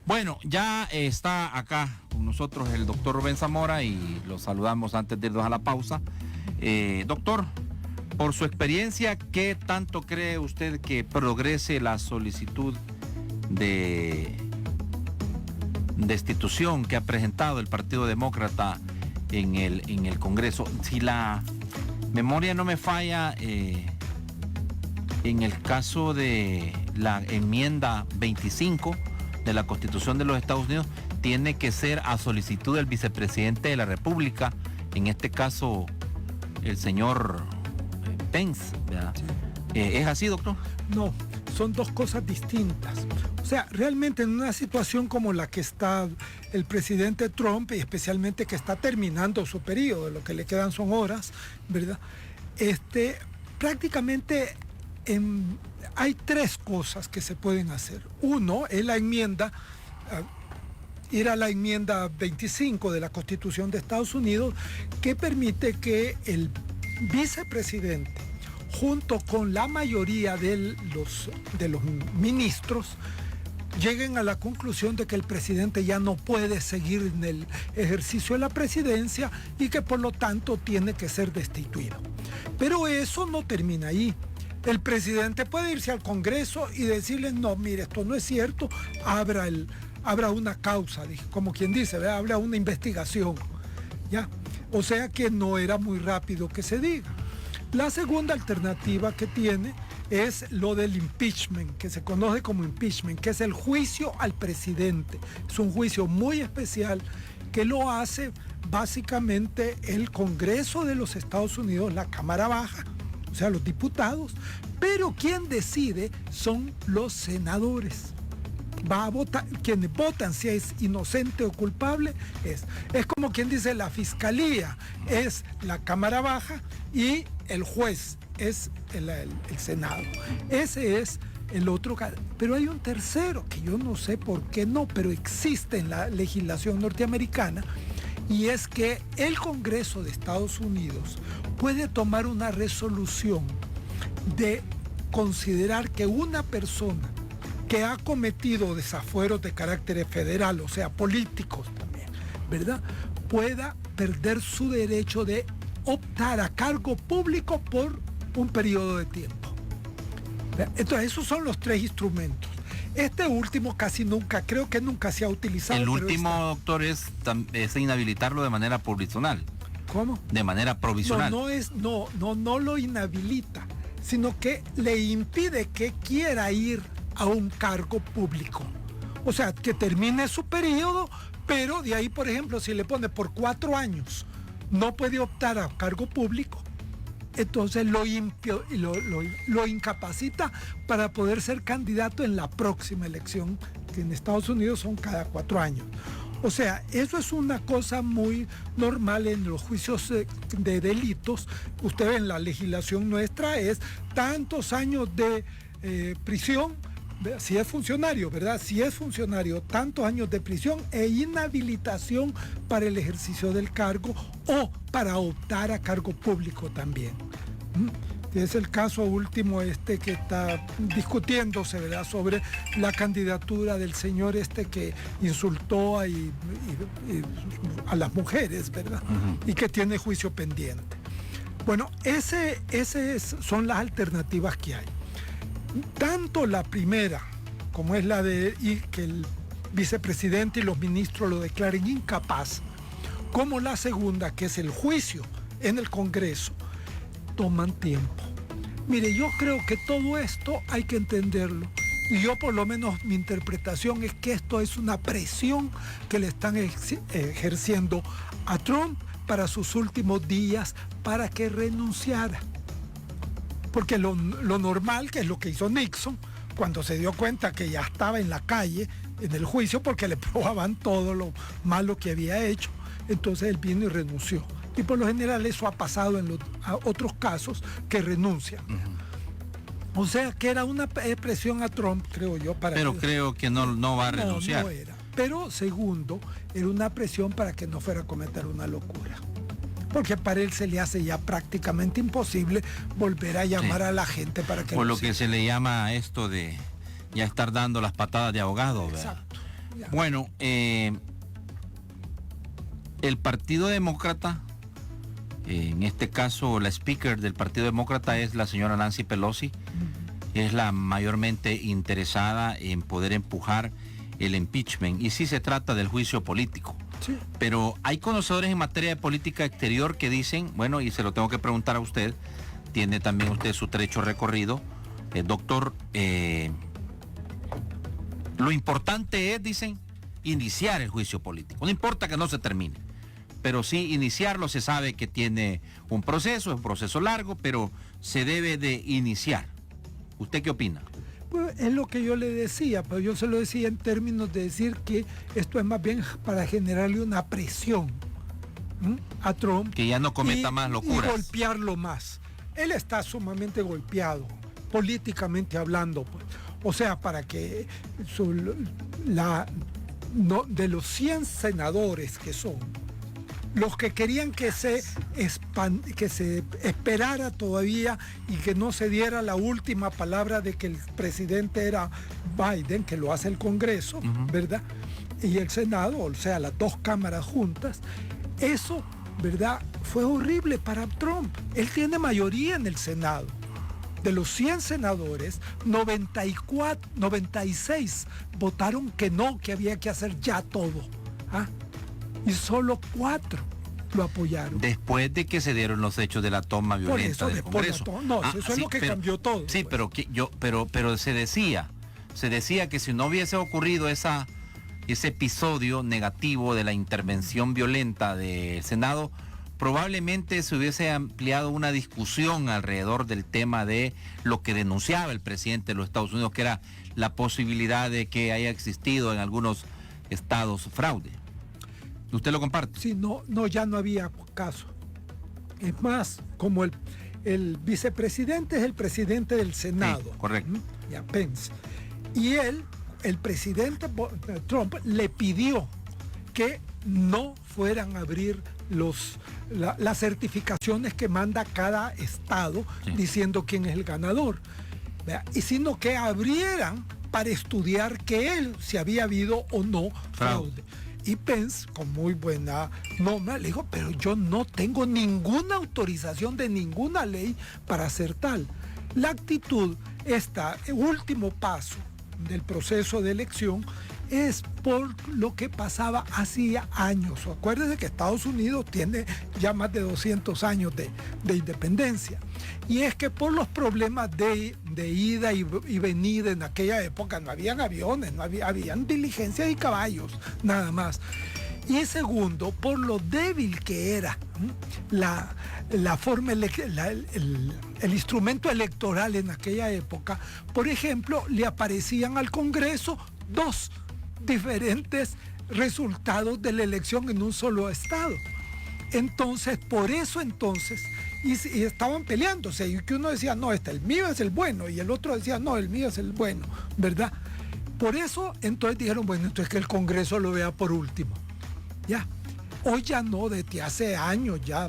Bueno, ya está acá con nosotros el doctor Rubén Zamora y lo saludamos antes de irnos a la pausa. Doctor, por su experiencia, ¿qué tanto cree usted que progrese la solicitud de destitución que ha presentado el Partido Demócrata en el Congreso? Si la memoria no me falla, en el caso de la enmienda 25 de la Constitución de los Estados Unidos, tiene que ser a solicitud del vicepresidente de la República, en este caso el señor Pence, ¿verdad? Sí. ¿Es así, doctor? No, son dos cosas distintas. O sea, realmente en una situación como la que está el presidente Trump, y especialmente que está terminando su periodo, lo que le quedan son horas, ¿verdad? Prácticamente hay tres cosas que se pueden hacer. Uno es la enmienda, ir a la enmienda 25 de la Constitución de Estados Unidos, que permite que el vicepresidente, junto con la mayoría de los ministros, lleguen a la conclusión de que el presidente ya no puede seguir en el ejercicio de la presidencia y que por lo tanto tiene que ser destituido. Pero eso no termina ahí. El presidente puede irse al Congreso y decirle, no, mire, esto no es cierto, abra una causa, como quien dice, ¿verdad? Abra una investigación, ¿ya? O sea que no era muy rápido que se diga. La segunda alternativa que tiene es lo del impeachment, que se conoce como impeachment, que es el juicio al presidente. Es un juicio muy especial que lo hace básicamente el Congreso de los Estados Unidos, la Cámara Baja, o sea, los diputados, pero quien decide son los senadores. Va a votar, quienes votan si es inocente o culpable, es como quien dice la fiscalía, es la Cámara Baja y el juez es el Senado. Ese es el otro caso. Pero hay un tercero, que yo no sé por qué no, pero existe en la legislación norteamericana, y es que el Congreso de Estados Unidos puede tomar una resolución de considerar que una persona que ha cometido desafueros de carácter federal, o sea, políticos también, ¿verdad?, pueda perder su derecho de optar a cargo público por un periodo de tiempo. Entonces, esos son los tres instrumentos. Este último casi nunca, creo que nunca se ha utilizado. El último, doctor, es inhabilitarlo de manera provisional. ¿Cómo? De manera provisional. No lo inhabilita, sino que le impide que quiera ir a un cargo público. O sea, que termine su periodo, pero de ahí, por ejemplo, si le pone por 4 años, no puede optar a cargo público, entonces lo incapacita para poder ser candidato en la próxima elección, que en Estados Unidos son cada 4 años. O sea, eso es una cosa muy normal en los juicios de delitos. Usted ve en la legislación nuestra es tantos años de prisión, si es funcionario, ¿verdad? Si es funcionario, tantos años de prisión e inhabilitación para el ejercicio del cargo o para optar a cargo público también. Es el caso último que está discutiéndose, ¿verdad?, sobre la candidatura del señor que insultó a las mujeres, ¿verdad? Y que tiene juicio pendiente. Bueno, son las alternativas que hay. Tanto la primera, como es la de que el vicepresidente y los ministros lo declaren incapaz, como la segunda, que es el juicio en el Congreso, toman tiempo. Mire, yo creo que todo esto hay que entenderlo. Y yo, por lo menos, mi interpretación es que esto es una presión que le están ejerciendo a Trump para sus últimos días, para que renunciara. Porque lo normal, que es lo que hizo Nixon, cuando se dio cuenta que ya estaba en la calle, en el juicio, porque le probaban todo lo malo que había hecho, entonces él vino y renunció. Y por lo general eso ha pasado en otros casos que renuncian. O sea que era una presión a Trump, creo yo. Pero creo que no va a renunciar. No era. Pero segundo, era una presión para que no fuera a cometer una locura. Porque para él se le hace ya prácticamente imposible volver a llamar a la gente para que... Por lo que se le llama esto de ya estar dando las patadas de ahogado, ¿verdad? Exacto. Ya. Bueno, el Partido Demócrata, en este caso la speaker del Partido Demócrata es la señora Nancy Pelosi, es la mayormente interesada en poder empujar el impeachment, y sí se trata del juicio político. Sí. Pero hay conocedores en materia de política exterior que dicen, bueno, y se lo tengo que preguntar a usted, tiene también usted su trecho recorrido, doctor, lo importante es, dicen, iniciar el juicio político. No importa que no se termine, pero sí iniciarlo. Se sabe que tiene un proceso largo, pero se debe de iniciar. ¿Usted qué opina? Pues es lo que yo le decía, pero yo se lo decía en términos de decir que esto es más bien para generarle una presión a Trump. Que ya no cometa más locuras. Y golpearlo más. Él está sumamente golpeado, políticamente hablando, pues. O sea, para que de los 100 senadores que son, los que querían que se esperara todavía y que no se diera la última palabra de que el presidente era Biden, que lo hace el Congreso, ¿verdad? Y el Senado, o sea, las dos cámaras juntas, eso, ¿verdad? Fue horrible para Trump. Él tiene mayoría en el Senado. De los 100 senadores, 96 votaron que no, que había que hacer ya todo. ¿Ah? Y solo 4 lo apoyaron. Después de que se dieron los hechos de la toma violenta del Congreso. Eso es lo que cambió todo. Sí, pues. pero se decía que si no hubiese ocurrido ese episodio negativo de la intervención violenta del Senado, probablemente se hubiese ampliado una discusión alrededor del tema de lo que denunciaba el presidente de los Estados Unidos, que era la posibilidad de que haya existido en algunos estados fraude. ¿Usted lo comparte? Sí, ya no había caso. Es más, como el vicepresidente es el presidente del Senado. Sí, correcto. Ya, Pence. Y el presidente Trump le pidió que no fueran a abrir las certificaciones que manda cada estado, sí, diciendo quién es el ganador, ¿verdad? Y sino que abrieran para estudiar si había habido o no fraude. Y Pence, con muy buena norma, le dijo, pero yo no tengo ninguna autorización de ninguna ley para hacer tal. La actitud, último paso del proceso de elección, es por lo que pasaba hacía años. Acuérdense que Estados Unidos tiene ya más de 200 años de independencia. Y es que por los problemas de ida y venida en aquella época no habían aviones, habían diligencias y caballos, nada más. Y segundo, por lo débil que era la forma, el instrumento electoral en aquella época. Por ejemplo, le aparecían al Congreso 2 diferentes resultados de la elección en un solo estado. Entonces, por eso y estaban peleándose, y que uno decía, no, el mío es el bueno, y el otro decía, no, el mío es el bueno, ¿verdad? Por eso, entonces dijeron, bueno, entonces que el Congreso lo vea por último. Ya. Hoy ya no, desde hace años, ya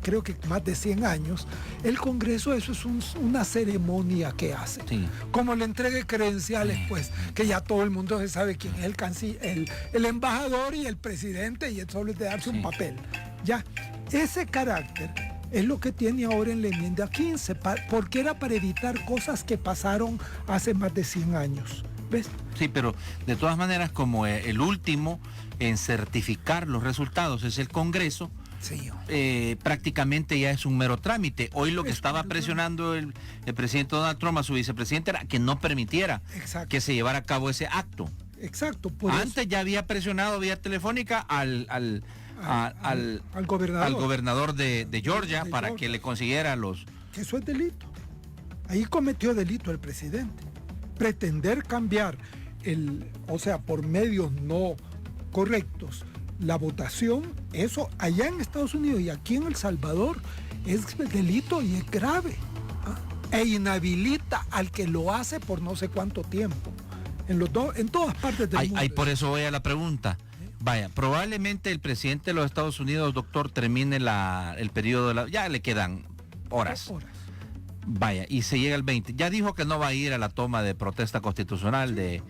creo que más de 100 años, el Congreso eso es una ceremonia que hace. Sí. Como le entregue credenciales, pues, que ya todo el mundo se sabe quién es el canciller, el embajador y el presidente, y solo es de darse un papel. Ya, ese carácter es lo que tiene ahora en la enmienda 15, porque era para evitar cosas que pasaron hace más de 100 años. ¿Ves? Sí, pero de todas maneras, como el último en certificar los resultados es el Congreso, sí, prácticamente ya es un mero trámite. Hoy lo que estaba presionando el presidente Donald Trump a su vicepresidente era que no permitiera que se llevara a cabo ese acto. Exacto. Antes ya había presionado vía telefónica al gobernador de Georgia para que le consiguiera los... Que eso es delito. Ahí cometió delito el presidente. Pretender cambiar por medios no correctos la votación, eso allá en Estados Unidos y aquí en El Salvador es delito y es grave, e inhabilita al que lo hace por no sé cuánto tiempo en todas partes del mundo. Por eso voy a la pregunta. Vaya, probablemente el presidente de los Estados Unidos, doctor, termine el periodo ya le quedan horas. Vaya, y se llega el 20. Ya dijo que no va a ir a la toma de protesta constitucional de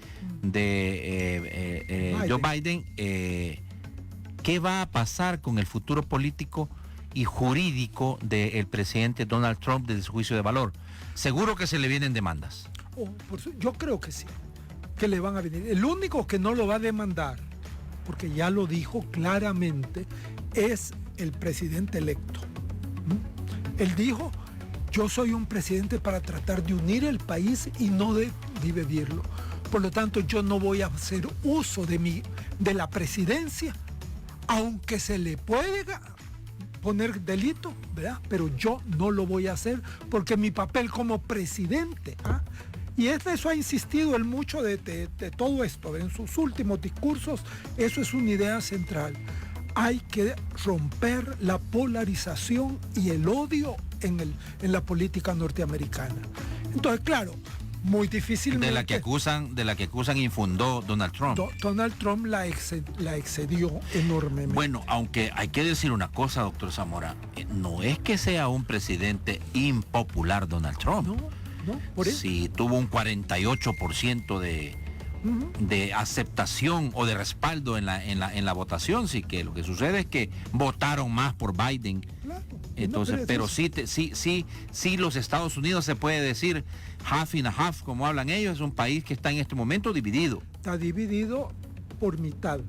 Joe Biden. ¿Qué va a pasar con el futuro político y jurídico del presidente Donald Trump desde su juicio de valor? Seguro que se le vienen demandas. Yo creo que sí, que le van a venir. El único que no lo va a demandar, porque ya lo dijo claramente, es el presidente electo. Él dijo: yo soy un presidente para tratar de unir el país y no de dividirlo. Por lo tanto, yo no voy a hacer uso de la presidencia, aunque se le puede poner delito, ¿verdad? Pero yo no lo voy a hacer porque mi papel como presidente, y eso ha insistido él mucho de todo esto, ¿verdad? En sus últimos discursos, eso es una idea central. Hay que romper la polarización y el odio en la política norteamericana. Entonces, claro, muy difícilmente... De la que acusan infundó Donald Trump. Donald Trump la excedió enormemente. Bueno, aunque hay que decir una cosa, doctor Zamora, no es que sea un presidente impopular Donald Trump. No, por eso. Sí, tuvo un 48% de aceptación o de respaldo en la votación, sí, que lo que sucede es que votaron más por Biden. Claro, entonces, pero sí los Estados Unidos, se puede decir half and half, como hablan ellos, es un país que está en este momento dividido. Está dividido por mitad,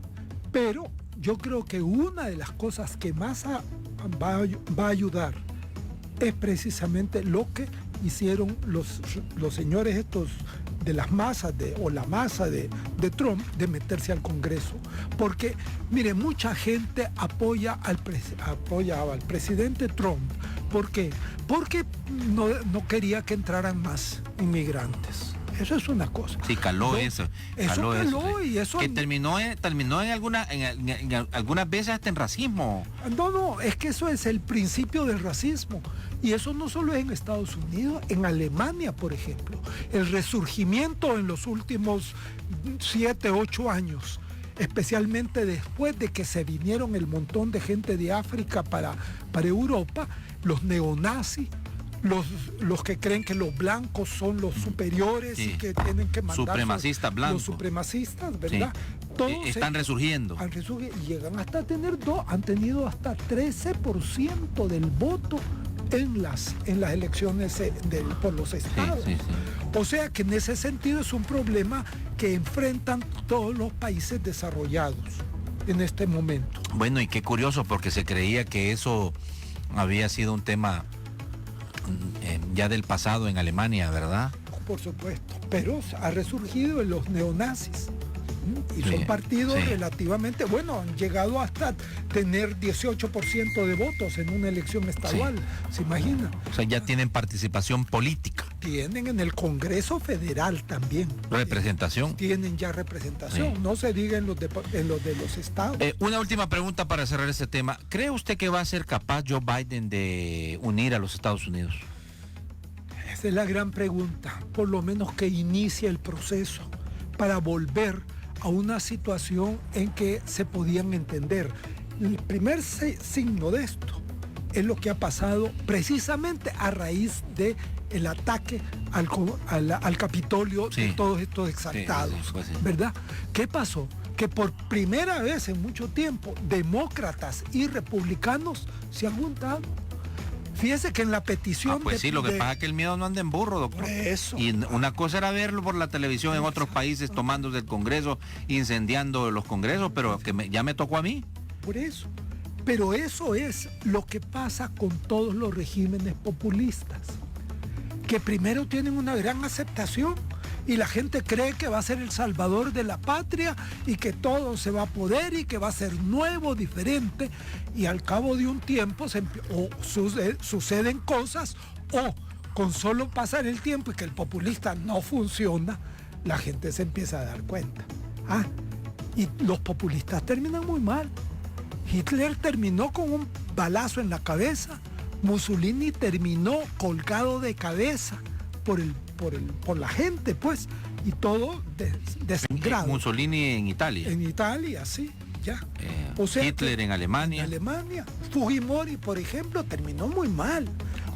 pero yo creo que una de las cosas que más va a ayudar es precisamente lo que hicieron los señores estos de las masas la masa de Trump, de meterse al Congreso. Porque, mire, mucha gente apoyaba al presidente Trump. ¿Por qué? Porque no quería que entraran más inmigrantes. Eso es una cosa. Sí, caló eso. Eso caló y eso... Que terminó en algunas veces hasta en racismo. No, es que eso es el principio del racismo. Y eso no solo es en Estados Unidos, en Alemania, por ejemplo. El resurgimiento en los últimos 7, 8 años, especialmente después de que se vinieron el montón de gente de África para Europa, los neonazis, los que creen que los blancos son los superiores, sí, y que tienen que mandar supremacistas blancos. Los supremacistas, ¿verdad? Sí. Todos están resurgiendo. Y llegan hasta tener han tenido hasta 13% del voto en las elecciones por los estados. Sí. O sea que en ese sentido es un problema que enfrentan todos los países desarrollados en este momento. Bueno, y qué curioso, porque se creía que eso había sido un tema ya del pasado en Alemania, ¿verdad? Por supuesto, pero ha resurgido en los neonazis. Y son partidos relativamente, han llegado hasta tener 18% de votos en una elección estadual, ¿se imagina? O sea, ya tienen participación política. Tienen en el Congreso Federal también. Representación. Tienen ya representación, no se diga en los de los estados. Una última pregunta para cerrar este tema. ¿Cree usted que va a ser capaz Joe Biden de unir a los Estados Unidos? Esa es la gran pregunta. Por lo menos que inicie el proceso para volver a una situación en que se podían entender. El primer signo de esto es lo que ha pasado precisamente a raíz del ataque al Capitolio, de todos estos exaltados, ¿verdad? ¿Qué pasó? Que por primera vez en mucho tiempo, demócratas y republicanos se han juntado. Fíjese que en la petición... lo que pasa es que el miedo no anda en burro, doctor. Eso. Y una cosa era verlo por la televisión en otros países tomándose el Congreso, incendiando los Congresos, pero que ya me tocó a mí. Por eso. Pero eso es lo que pasa con todos los regímenes populistas, que primero tienen una gran aceptación y la gente cree que va a ser el salvador de la patria y que todo se va a poder y que va a ser nuevo, diferente, y al cabo de un tiempo suceden cosas, o con solo pasar el tiempo y que el populista no funciona, la gente se empieza a dar cuenta. Y los populistas terminan muy mal. Hitler terminó con un balazo en la cabeza, Mussolini terminó colgado de cabeza por la gente, pues, y todo desangrado. Mussolini en Italia. En Italia, sí, ya. O sea, Hitler en Alemania. En Alemania. Fujimori, por ejemplo, terminó muy mal,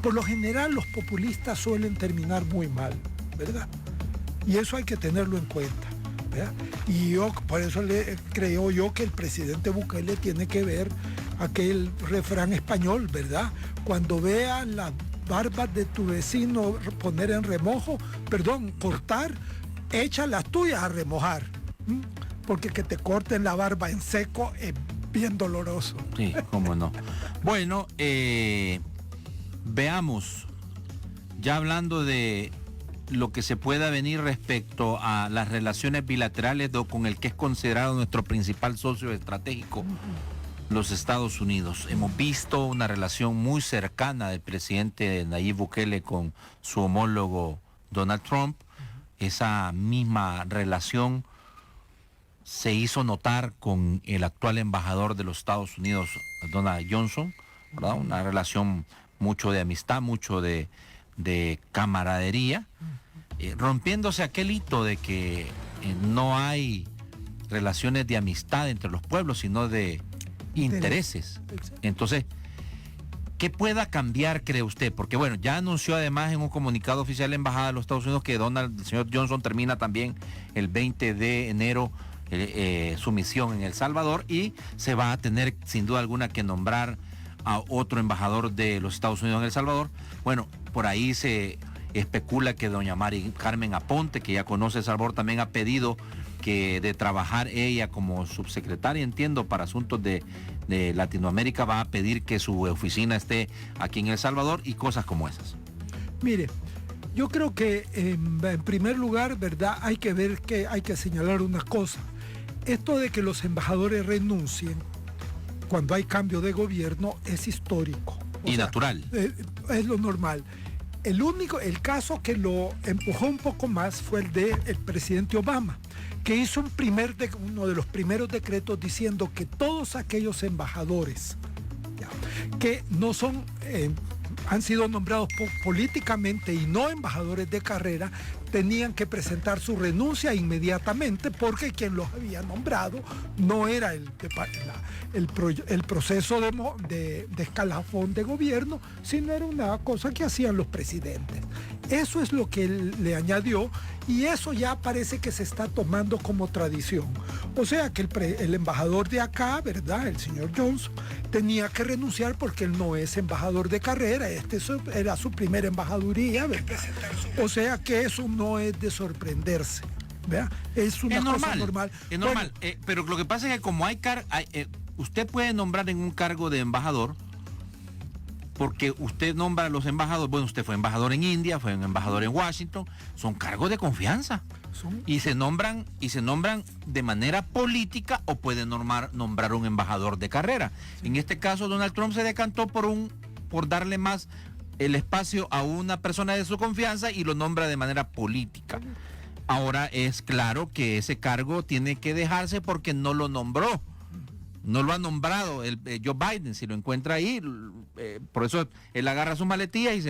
por lo general los populistas suelen terminar muy mal, ¿verdad? Y eso hay que tenerlo en cuenta, ¿verdad? Y yo, por eso creo yo que el presidente Bukele tiene que ver aquel refrán español, ¿verdad? Cuando vea las barbas de tu vecino poner en remojo, cortar, echa las tuyas a remojar. Porque que te corten la barba en seco es bien doloroso. Sí, cómo no. Bueno, veamos, ya hablando de lo que se pueda venir respecto a las relaciones bilaterales con el que es considerado nuestro principal socio estratégico, los Estados Unidos. Hemos visto una relación muy cercana del presidente Nayib Bukele con su homólogo Donald Trump. Esa misma relación se hizo notar con el actual embajador de los Estados Unidos, Donald Johnson, ¿verdad? Una relación mucho de amistad, mucho de camaradería, rompiéndose aquel hito de que no hay relaciones de amistad entre los pueblos, sino de intereses. Entonces, ¿qué pueda cambiar, cree usted? Porque bueno, ya anunció además en un comunicado oficial la Embajada de los Estados Unidos que el señor Johnson termina también el 20 de enero su misión en El Salvador, y se va a tener sin duda alguna que nombrar a otro embajador de los Estados Unidos en El Salvador. Bueno, por ahí se especula que doña Mari Carmen Aponte, que ya conoce El Salvador, también ha pedido que de trabajar ella como subsecretaria, entiendo, para asuntos de Latinoamérica, va a pedir que su oficina esté aquí en El Salvador y cosas como esas. Mire, yo creo que en primer lugar, ¿verdad? Hay que señalar una cosa. Esto de que los embajadores renuncien cuando hay cambio de gobierno es histórico. Y natural. Es lo normal. El caso que lo empujó un poco más fue el del presidente Obama, que hizo uno de los primeros decretos diciendo que todos aquellos embajadores que no son, han sido nombrados políticamente y no embajadores de carrera, tenían que presentar su renuncia inmediatamente, porque quien los había nombrado no era el proceso de escalafón de gobierno, sino era una cosa que hacían los presidentes. Eso es lo que él le añadió, y eso ya parece que se está tomando como tradición. O sea que el embajador de acá, ¿verdad?, el señor Johnson, tenía que renunciar porque él no es embajador de carrera. Era su primera embajaduría, ¿verdad? O sea que eso no es de sorprenderse, ¿verdad? Es una cosa normal. Es normal, bueno, pero lo que pasa es que como usted puede nombrar en un cargo de embajador, porque usted nombra a los embajadores. Bueno, usted fue embajador en India, fue un embajador en Washington, son cargos de confianza. Y se nombran de manera política, o puede nombrar un embajador de carrera. Sí. En este caso, Donald Trump se decantó por darle más el espacio a una persona de su confianza y lo nombra de manera política. Ahora es claro que ese cargo tiene que dejarse porque no lo nombró. No lo ha nombrado Joe Biden. Si lo encuentra ahí, por eso él agarra sus maletillas y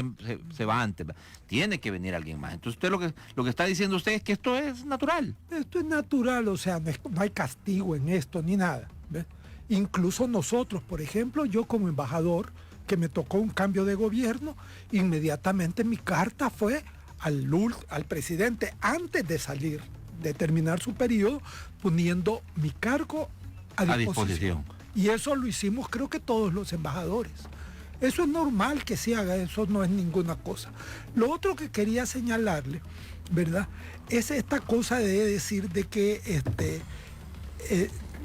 se va antes. Tiene que venir alguien más. Entonces usted lo que está diciendo usted es que esto es natural. Esto es natural, o sea, no hay castigo en esto ni nada, ¿ves? Incluso nosotros, por ejemplo, yo como embajador, que me tocó un cambio de gobierno, inmediatamente mi carta fue al presidente antes de terminar su periodo, poniendo mi cargo a disposición. Y eso lo hicimos, creo que todos los embajadores. Eso es normal que se haga, eso no es ninguna cosa. Lo otro que quería señalarle, ¿verdad?, es esta cosa de decir de que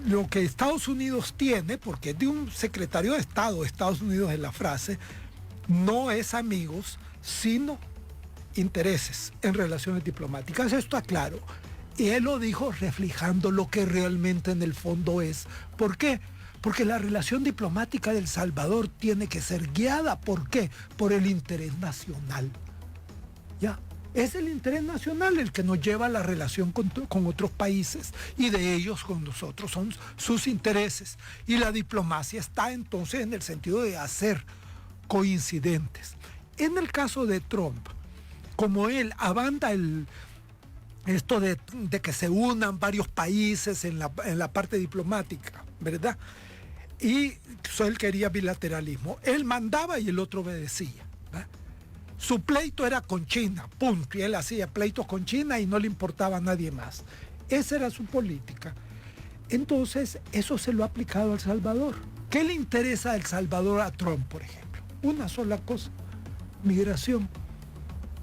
lo que Estados Unidos tiene, porque es de un secretario de Estado de Estados Unidos en la frase, no es amigos, sino intereses en relaciones diplomáticas. Eso está claro. Y él lo dijo reflejando lo que realmente en el fondo es. ¿Por qué? Porque la relación diplomática de El Salvador tiene que ser guiada. ¿Por qué? Por el interés nacional. ¿Ya? Es el interés nacional el que nos lleva a la relación con otros países, y de ellos con nosotros son sus intereses. Y la diplomacia está entonces en el sentido de hacer coincidentes. En el caso de Trump, como él abanda esto de que se unan varios países en la parte diplomática, ¿verdad? Y él quería bilateralismo. Él mandaba y el otro obedecía, ¿verdad? Su pleito era con China, punto. Y él hacía pleitos con China y no le importaba a nadie más. Esa era su política. Entonces, eso se lo ha aplicado a El Salvador. ¿Qué le interesa a El Salvador a Trump, por ejemplo? Una sola cosa: migración.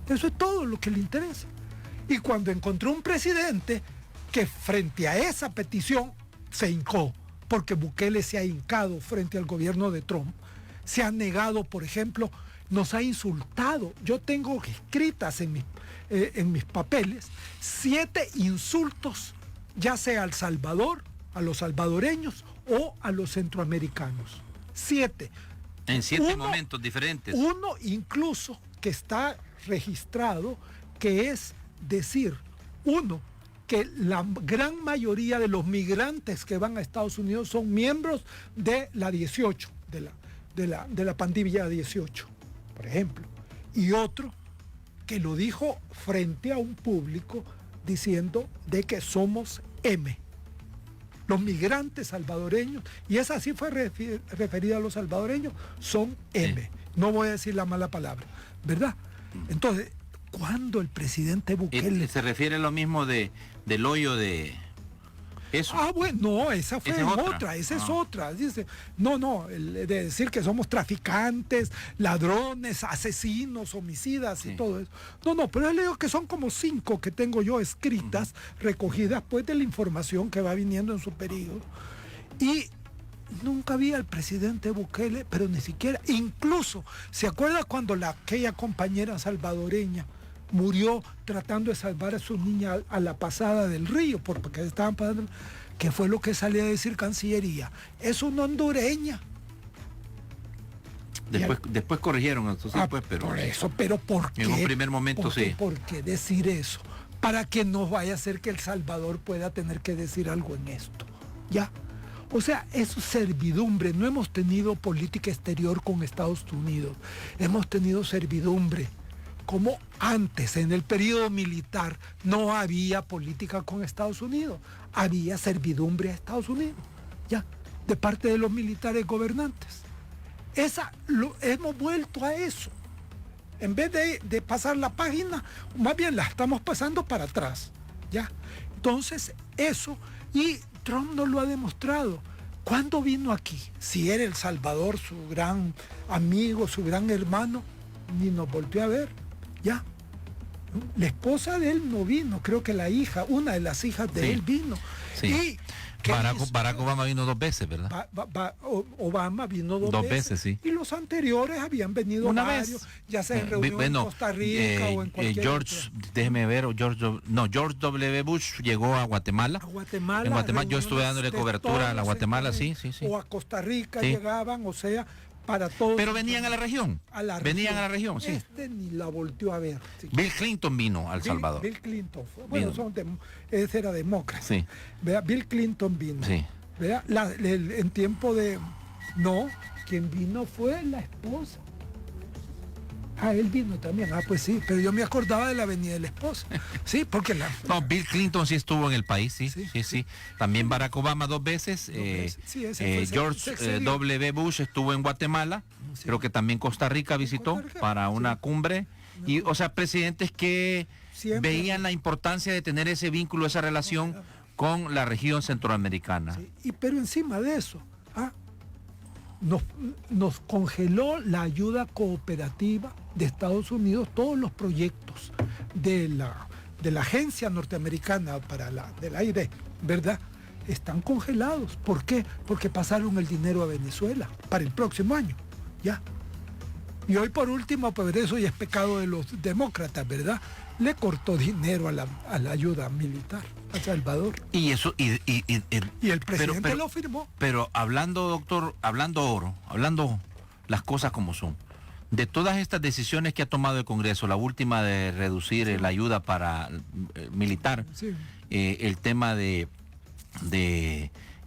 Eso es todo lo que le interesa. Y cuando encontró un presidente que frente a esa petición se hincó, porque Bukele se ha hincado frente al gobierno de Trump, se ha negado, por ejemplo, nos ha insultado. Yo tengo escritas en mis papeles 7 insultos, ya sea al Salvador, a los salvadoreños o a los centroamericanos. 7. En 7 momentos diferentes. Uno incluso que está registrado, que es decir, que la gran mayoría de los migrantes que van a Estados Unidos son miembros de la 18, de la pandilla 18, por ejemplo. Y otro que lo dijo frente a un público diciendo de que somos M. Los migrantes salvadoreños, y esa sí fue referida a los salvadoreños, son M. Sí. No voy a decir la mala palabra, ¿verdad? Entonces, ¿cuándo el presidente Bukele... ¿Se refiere a lo mismo del hoyo de eso? Ah, bueno, no, esa fue otra, esa es otra. Dice, no, de decir que somos traficantes, ladrones, asesinos, homicidas y todo eso. No, pero yo le digo que son como 5 que tengo yo escritas, recogidas pues de la información que va viniendo en su periodo. Y nunca vi al presidente Bukele, pero ni siquiera, incluso, ¿se acuerda cuando aquella compañera salvadoreña murió tratando de salvar a su niña a la pasada del río, porque estaban pasando, que fue lo que salía a decir Cancillería? Es una hondureña. Después corrigieron eso, sí, pues, pero... Por eso, pero ¿por qué? En un primer momento sí. ¿Por qué decir eso? Para que no vaya a ser que El Salvador pueda tener que decir algo en esto. ¿Ya? O sea, es servidumbre. No hemos tenido política exterior con Estados Unidos. Hemos tenido servidumbre. Como antes, en el periodo militar, no había política con Estados Unidos. Había servidumbre a Estados Unidos, ya, de parte de los militares gobernantes. Hemos vuelto a eso. En vez de pasar la página, más bien la estamos pasando para atrás, ya. Entonces, eso, y Trump nos lo ha demostrado. ¿Cuándo vino aquí? Si era El Salvador su gran amigo, su gran hermano, ni nos volvió a ver. Ya. La esposa de él no vino, creo que la hija, una de las hijas de él vino. Sí. Y Barack Obama vino 2 veces, ¿verdad? Obama vino dos veces, sí. Y los anteriores habían venido una varios, vez. Ya sea en reunión en Costa Rica o en cualquier déjeme ver, George W. Bush llegó a Guatemala. En Guatemala yo estuve dándole cobertura a la Guatemala, sí. O a Costa Rica llegaban, o sea, para todos. Pero venían a la región. Venían a la región, sí. Ni la volteó a ver. Sí. Bill Clinton vino al Salvador. Bill Clinton fue. Bueno, ese era demócrata. Sí. Vea, Bill Clinton vino. Sí. Vea, en tiempo de... No, quien vino fue la esposa. Él vino también. Pues sí, pero yo me acordaba de la venida de la esposa. Sí, porque No, Bill Clinton sí estuvo en el país, sí. También Barack Obama 2 veces. George W. Bush estuvo en Guatemala. Sí. Creo que también Costa Rica visitó para una cumbre. Y, o sea, presidentes que veían la importancia de tener ese vínculo, esa relación con la región centroamericana. Sí. Pero encima de eso, nos congeló la ayuda cooperativa de Estados Unidos, todos los proyectos de la agencia norteamericana del aire, ¿verdad? Están congelados. ¿Por qué? Porque pasaron el dinero a Venezuela para el próximo año, ¿ya? Y hoy por último, pues eso ya es pecado de los demócratas, ¿verdad? Le cortó dinero a la ayuda militar a Salvador. Y eso, y el presidente lo firmó. Pero hablando, doctor, hablando las cosas como son, de todas estas decisiones que ha tomado el Congreso, la última de reducir la ayuda para militar, el tema de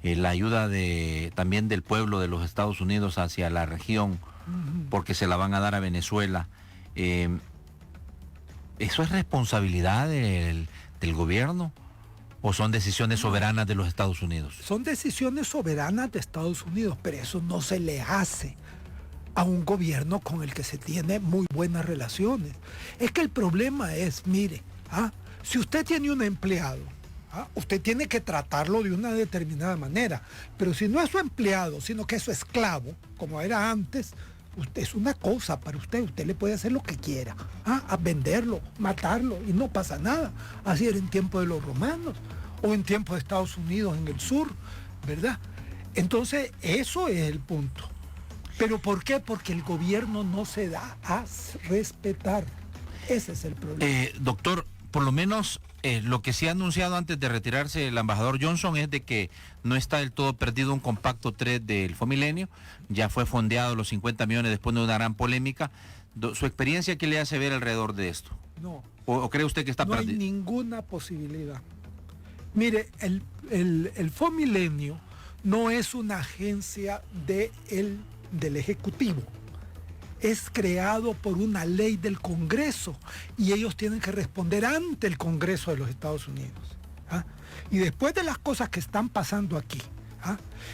la ayuda también del pueblo de los Estados Unidos hacia la región, porque se la van a dar a Venezuela, ¿eso es responsabilidad del gobierno o son decisiones soberanas de los Estados Unidos? Son decisiones soberanas de Estados Unidos, pero eso no se le hace a un gobierno con el que se tiene muy buenas relaciones. Es que el problema es, mire, si usted tiene un empleado, usted tiene que tratarlo de una determinada manera, pero si no es su empleado, sino que es su esclavo, como era antes, usted es una cosa para usted le puede hacer lo que quiera, a venderlo, matarlo, y no pasa nada. Así era en tiempo de los romanos, o en tiempo de Estados Unidos en el sur, ¿verdad? Entonces, eso es el punto. ¿Pero por qué? Porque el gobierno no se da a respetar. Ese es el problema. Doctor, por lo menos lo que se ha anunciado antes de retirarse el embajador Johnson es de que no está del todo perdido un compacto 3 del Fomilenio. Ya fue fondeado los 50 millones después de una gran polémica. ¿Su experiencia qué le hace ver alrededor de esto? No. ¿O cree usted que está perdido? No hay ninguna posibilidad. Mire, el Fomilenio no es una agencia del Ejecutivo. Es creado por una ley del Congreso y ellos tienen que responder ante el Congreso de los Estados Unidos. Y después de las cosas que están pasando aquí,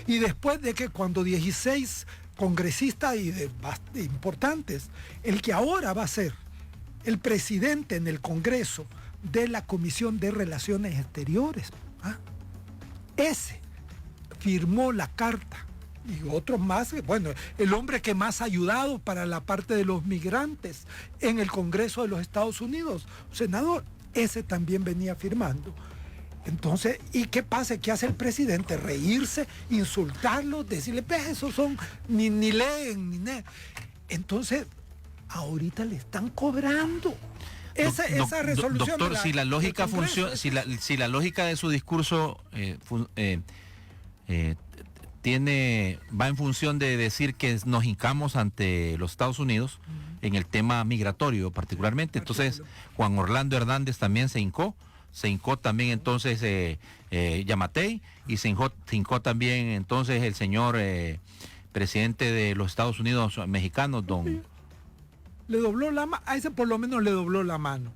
y después de que cuando 16 congresistas importantes, el que ahora va a ser el presidente en el Congreso de la Comisión de Relaciones Exteriores, ese firmó la carta. Y otros más, bueno, el hombre que más ha ayudado para la parte de los migrantes en el Congreso de los Estados Unidos, senador, ese también venía firmando. Entonces, ¿y qué pasa? ¿Qué hace el presidente? Reírse, insultarlos, decirle, pues esos son, ni leen, ni nada. Entonces, ahorita le están cobrando. Esa resolución. Doctor, si la lógica funciona, si la lógica de su discurso va en función de decir que nos hincamos ante los Estados Unidos en el tema migratorio particularmente. Entonces, Juan Orlando Hernández también se hincó también entonces Yamatei, y se hincó también entonces el señor presidente de los Estados Unidos mexicanos, don... Le dobló la mano, a ese por lo menos le dobló la mano.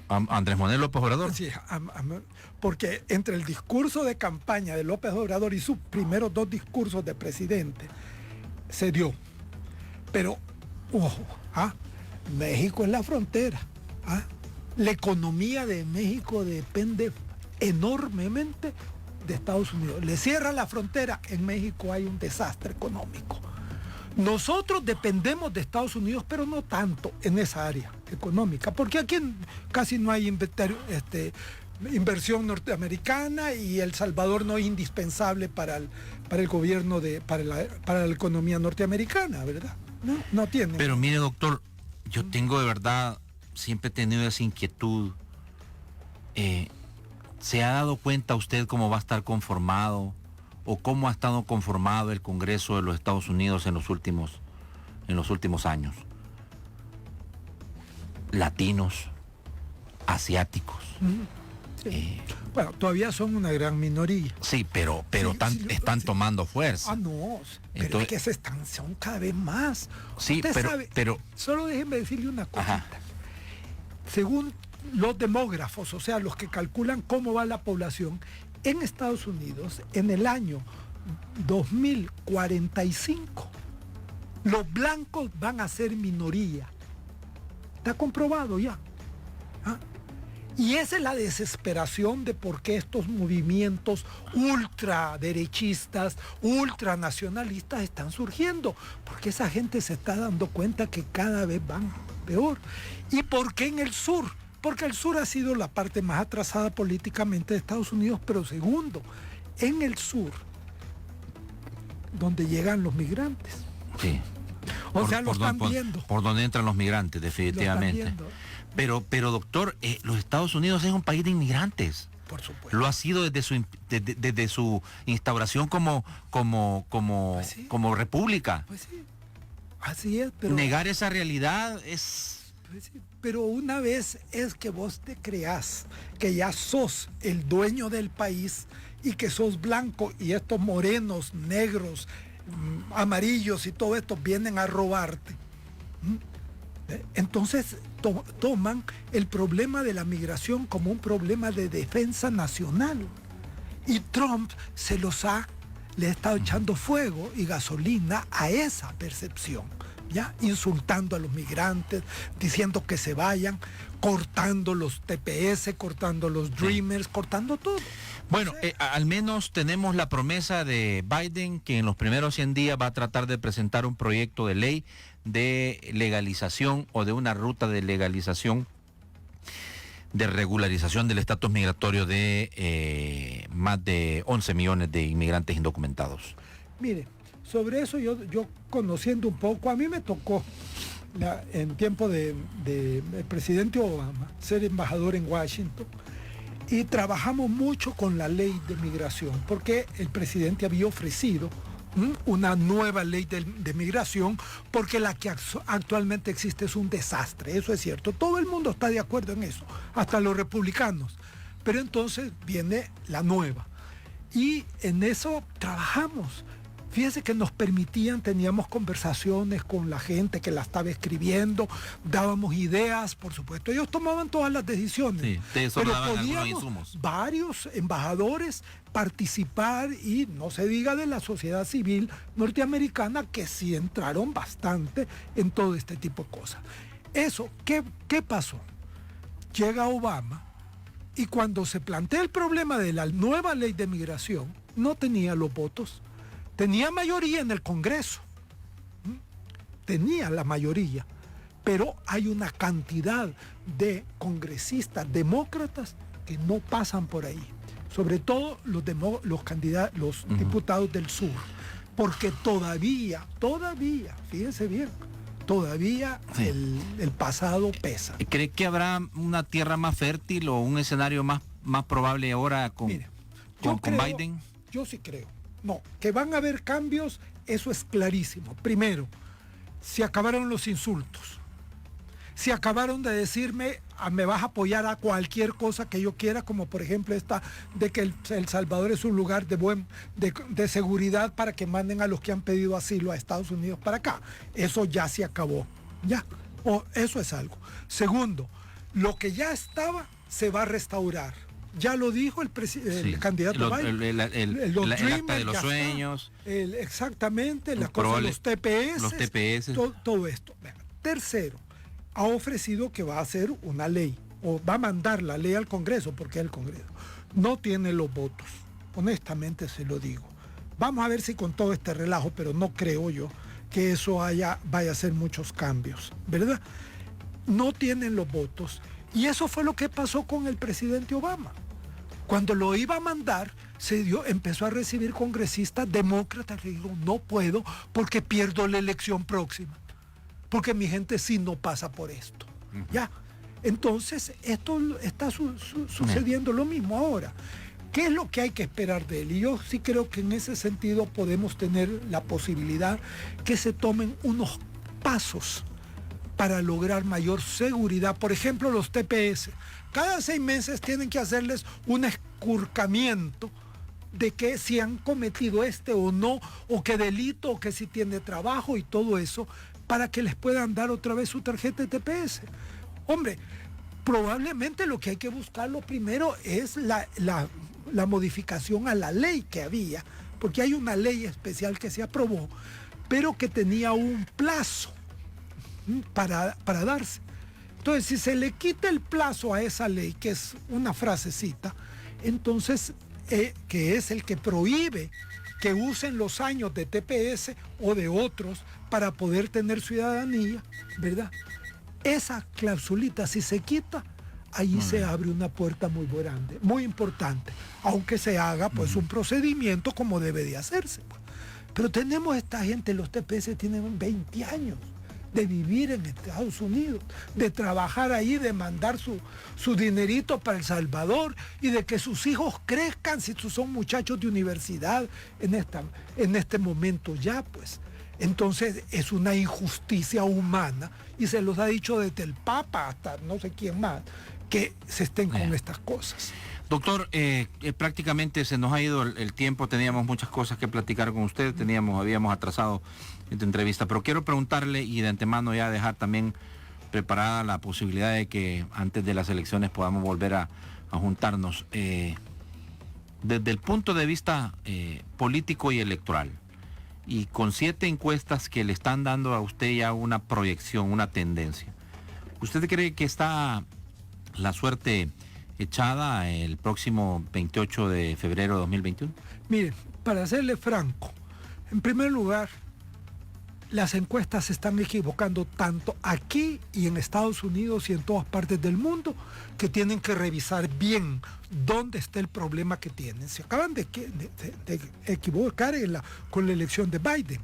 Andrés Manuel López Obrador. Sí, porque entre el discurso de campaña de López Obrador y sus primeros 2 discursos de presidente, se dio. Pero, ojo, México es la frontera. La economía de México depende enormemente de Estados Unidos. Le cierra la frontera, en México hay un desastre económico. Nosotros dependemos de Estados Unidos, pero no tanto en esa área económica, porque aquí casi no hay inversión norteamericana y El Salvador no es indispensable para el gobierno, para la economía norteamericana, ¿verdad? No tiene. Pero mire, doctor, yo tengo de verdad, siempre he tenido esa inquietud. ¿Se ha dado cuenta usted cómo va a estar conformado o cómo ha estado conformado el Congreso de los Estados Unidos en los últimos años? Latinos, asiáticos. Sí. Bueno, todavía son una gran minoría. Sí, pero están tomando fuerza. No, pero entonces, es que son cada vez más. Sí, pero solo déjenme decirle una cosita. Según los demógrafos, o sea, los que calculan cómo va la población, en Estados Unidos, en el año 2045, los blancos van a ser minoría. Está comprobado ya. Y esa es la desesperación de por qué estos movimientos ultraderechistas, ultranacionalistas están surgiendo. Porque esa gente se está dando cuenta que cada vez van peor. ¿Y por qué en el sur? Porque el sur ha sido la parte más atrasada políticamente de Estados Unidos, pero segundo, en el sur, donde llegan los migrantes. Sí. O sea, lo están viendo. Por donde entran los migrantes, definitivamente. Pero doctor, los Estados Unidos es un país de inmigrantes. Por supuesto. Lo ha sido desde su instauración como república. Pues sí. Así es, pero... Negar esa realidad es... Pues sí, pero una vez es que vos te creás que ya sos el dueño del país y que sos blanco y estos morenos, negros, amarillos y todo esto vienen a robarte. Entonces toman el problema de la migración como un problema de defensa nacional. Y Trump se los ha le ha estado echando fuego y gasolina a esa percepción, ¿ya? Insultando a los migrantes, diciendo que se vayan, cortando los TPS, cortando los Dreamers, cortando todo. Bueno, al menos tenemos la promesa de Biden que en los primeros 100 días va a tratar de presentar un proyecto de ley de legalización o de una ruta de legalización, de regularización del estatus migratorio de más de 11 millones de inmigrantes indocumentados. Mire, sobre eso yo conociendo un poco, a mí me tocó en tiempo del presidente Obama ser embajador en Washington y trabajamos mucho con la ley de migración porque el presidente había ofrecido una nueva ley de migración porque la que actualmente existe es un desastre, eso es cierto, todo el mundo está de acuerdo en eso, hasta los republicanos, pero entonces viene la nueva y en eso trabajamos. Fíjese que nos permitían, teníamos conversaciones con la gente que la estaba escribiendo, dábamos ideas, por supuesto. Ellos tomaban todas las decisiones. Sí, de eso pero daban podíamos algunos insumos. varios embajadores participar y no se diga de la sociedad civil norteamericana que sí entraron bastante en todo este tipo de cosas. Eso, ¿qué pasó? Llega Obama y cuando se plantea el problema de la nueva ley de migración, no tenía los votos. Tenía mayoría en el Congreso, tenía la mayoría, pero hay una cantidad de congresistas demócratas que no pasan por ahí, sobre todo los candidatos, los diputados del sur, porque todavía, fíjense bien, todavía sí, el pasado pesa. ¿Cree que habrá una tierra más fértil o un escenario más probable ahora con Biden? Yo sí creo. No, que van a haber cambios, eso es clarísimo. Primero, se acabaron los insultos. Se acabaron de decirme, me vas a apoyar a cualquier cosa que yo quiera, como por ejemplo esta de que El Salvador es un lugar de seguridad para que manden a los que han pedido asilo a Estados Unidos para acá. Eso ya se acabó. Ya. Eso es algo. Segundo, lo que ya estaba se va a restaurar. Ya lo dijo el candidato Biden. El acta de los sueños. Exactamente, las cosas, los TPS. Todo esto. Tercero, ha ofrecido que va a hacer una ley, o va a mandar la ley al Congreso, porque el Congreso no tiene los votos. Honestamente se lo digo. Vamos a ver si con todo este relajo, pero no creo yo que eso vaya a hacer muchos cambios, ¿verdad? No tienen los votos. Y eso fue lo que pasó con el presidente Obama. Cuando lo iba a mandar, empezó a recibir congresistas demócratas que dijo, no puedo porque pierdo la elección próxima. Porque mi gente sí no pasa por esto. ¿Ya? Entonces, esto está sucediendo lo mismo ahora. ¿Qué es lo que hay que esperar de él? Y yo sí creo que en ese sentido podemos tener la posibilidad que se tomen unos pasos para lograr mayor seguridad. Por ejemplo, los TPS. Cada 6 meses tienen que hacerles un escurcamiento de que si han cometido o no, o qué delito, o que si tiene trabajo y todo eso, para que les puedan dar otra vez su tarjeta de TPS. Hombre, probablemente lo que hay que buscarlo primero es la modificación a la ley que había, porque hay una ley especial que se aprobó, pero que tenía un plazo para darse. Entonces, si se le quita el plazo a esa ley, que es una frasecita, entonces, que es el que prohíbe que usen los años de TPS o de otros para poder tener ciudadanía, ¿verdad? Esa clausulita, si se quita, ahí se abre una puerta muy grande, muy importante, aunque se haga pues un procedimiento como debe de hacerse. Pues. Pero tenemos esta gente, los TPS tienen 20 años de vivir en Estados Unidos, de trabajar ahí, de mandar su dinerito para El Salvador y de que sus hijos crezcan si son muchachos de universidad en este momento ya, pues. Entonces es una injusticia humana y se los ha dicho desde el Papa hasta no sé quién más, que se estén con estas cosas. Doctor, prácticamente se nos ha ido el tiempo, teníamos muchas cosas que platicar con usted, habíamos atrasado esta entrevista, pero quiero preguntarle y de antemano ya dejar también preparada la posibilidad de que antes de las elecciones podamos volver a juntarnos. desde el punto de vista político y electoral, y con 7 encuestas que le están dando a usted ya una proyección, una tendencia, ¿usted cree que está la suerte echada el próximo 28 de febrero de 2021? Miren, para serle franco, en primer lugar, las encuestas se están equivocando tanto aquí y en Estados Unidos y en todas partes del mundo, que tienen que revisar bien dónde está el problema que tienen. Se acaban de equivocar con la elección de Biden,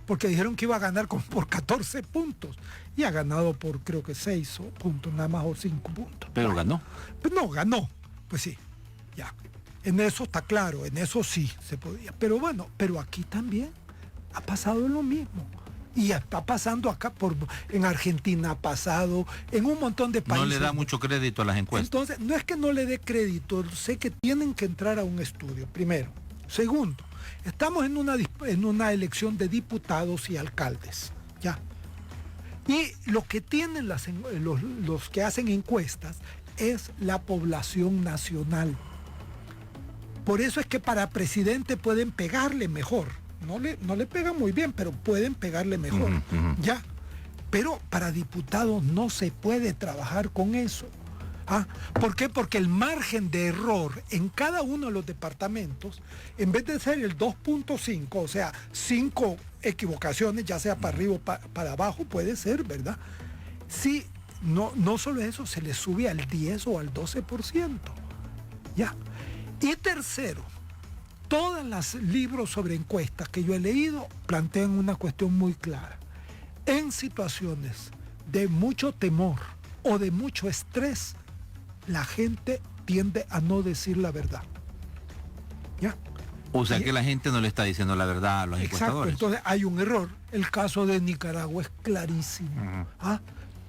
porque dijeron que iba a ganar por 14 puntos y ha ganado por creo que 6 puntos, nada más, o 5 puntos. Pero ganó. Pues no, ganó, pues sí, ya. En eso está claro, en eso sí se podía. Pero bueno, pero aquí también ha pasado lo mismo. Y está pasando acá, en Argentina ha pasado, en un montón de países. No le da mucho crédito a las encuestas. Entonces, no es que no le dé crédito, sé que tienen que entrar a un estudio, primero. Segundo, estamos en una elección de diputados y alcaldes, ¿ya? Y lo que tienen los que hacen encuestas es la población nacional. Por eso es que para presidente pueden pegarle mejor. No le pegan muy bien, pero pueden pegarle mejor. Ya. Pero para diputados no se puede trabajar con eso. ¿Por qué? Porque el margen de error en cada uno de los departamentos, en vez de ser el 2.5, o sea, 5 equivocaciones, ya sea para arriba o para abajo, puede ser, ¿verdad? Sí, no solo eso, se le sube al 10 o al 12%. Ya. Y tercero, todos los libros sobre encuestas que yo he leído plantean una cuestión muy clara. En situaciones de mucho temor o de mucho estrés, la gente tiende a no decir la verdad. ¿Ya? O sea que la gente no le está diciendo la verdad a los encuestadores. Exacto, entonces hay un error. El caso de Nicaragua es clarísimo.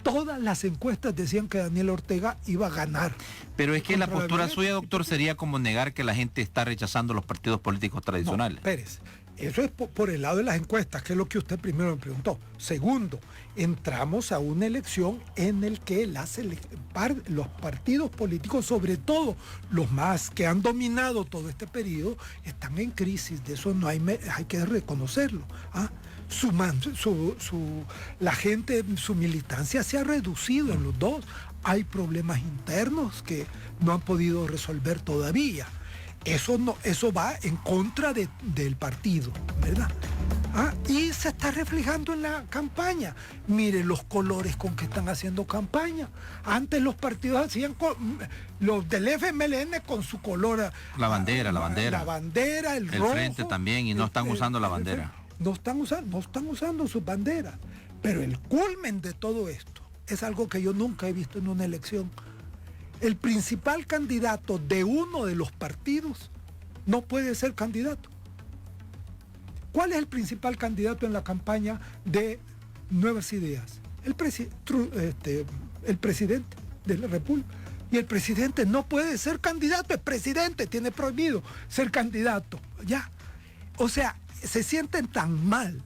Todas las encuestas decían que Daniel Ortega iba a ganar. Pero es que la postura suya, doctor, sería como negar que la gente está rechazando los partidos políticos tradicionales. No, Pérez, eso es por el lado de las encuestas, que es lo que usted primero me preguntó. Segundo, entramos a una elección en el que los partidos políticos, sobre todo los más que han dominado todo este periodo, están en crisis. De eso no hay que reconocerlo. La gente, su militancia se ha reducido en los dos. Hay problemas internos que no han podido resolver todavía. Eso va en contra del partido, ¿verdad? Y se está reflejando en la campaña. Mire los colores con que están haciendo campaña. Antes los partidos hacían los del FMLN con su color. La bandera. La bandera, el rojo. El frente también, y no están usando la bandera. No están usando sus banderas. Pero el culmen de todo esto es algo que yo nunca he visto en una elección. El principal candidato de uno de los partidos no puede ser candidato. ¿Cuál es el principal candidato en la campaña de Nuevas Ideas? El presidente de la República. Y el presidente no puede ser candidato, es presidente, tiene prohibido ser candidato. Ya. O sea, se sienten tan mal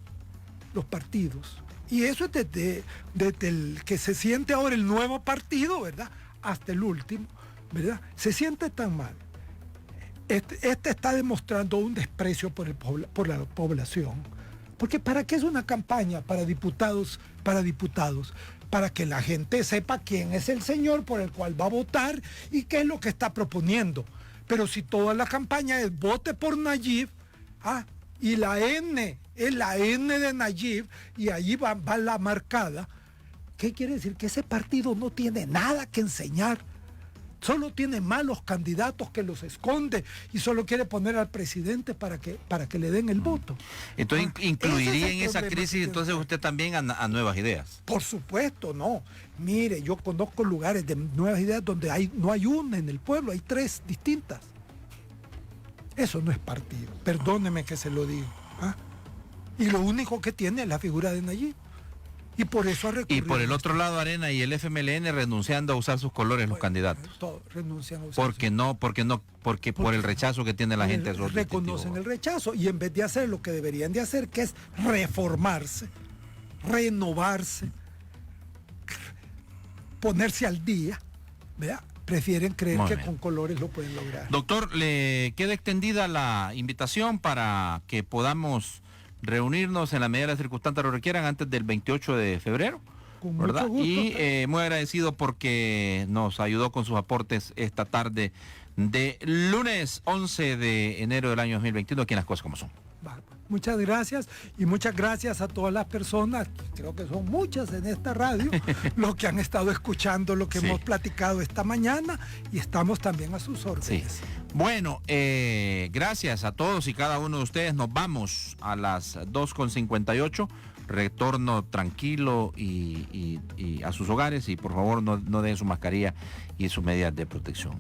los partidos. Y eso es desde el que se siente ahora el nuevo partido, ¿verdad?, hasta el último, ¿verdad? Se siente tan mal. Este está demostrando un desprecio por la población. Porque ¿para qué es una campaña para diputados? Para que la gente sepa quién es el señor por el cual va a votar y qué es lo que está proponiendo. Pero si toda la campaña es vote por Nayib, y la N es la N de Nayib, y allí va la marcada, ¿qué quiere decir? Que ese partido no tiene nada que enseñar. Solo tiene malos candidatos que los esconde y solo quiere poner al presidente para que le den el voto. Entonces incluiría en esa crisis entonces usted también a Nuevas Ideas. Por supuesto, no. Mire, yo conozco lugares de Nuevas Ideas donde no hay una en el pueblo, hay 3 distintas. Eso no es partido, perdóneme que se lo digo. Y lo único que tiene es la figura de Nayib. Y por eso ha recurrido. Y por el otro lado, Arena y el FMLN renunciando a usar sus colores los candidatos. Todos renuncian a usar. Porque por el rechazo que tiene la gente. Reconocen el rechazo y en vez de hacer lo que deberían de hacer, que es reformarse, renovarse, ponerse al día, ¿verdad? prefieren creer Muy que bien. con colores lo pueden lograr. Doctor, le queda extendida la invitación para que podamos reunirnos en la medida de las circunstancias lo requieran antes del 28 de febrero. Con ¿Verdad? mucho gusto. Y muy agradecido porque nos ayudó con sus aportes esta tarde de lunes 11 de enero del año 2021, aquí en Las Cosas Como Son. Muchas gracias y muchas gracias a todas las personas, creo que son muchas en esta radio, los que han estado escuchando lo que Sí. hemos platicado esta mañana y estamos también a sus órdenes. Sí. Bueno, gracias a todos y cada uno de ustedes. Nos vamos a las 2:58. Retorno tranquilo y a sus hogares y por favor no dejen su mascarilla y sus medidas de protección.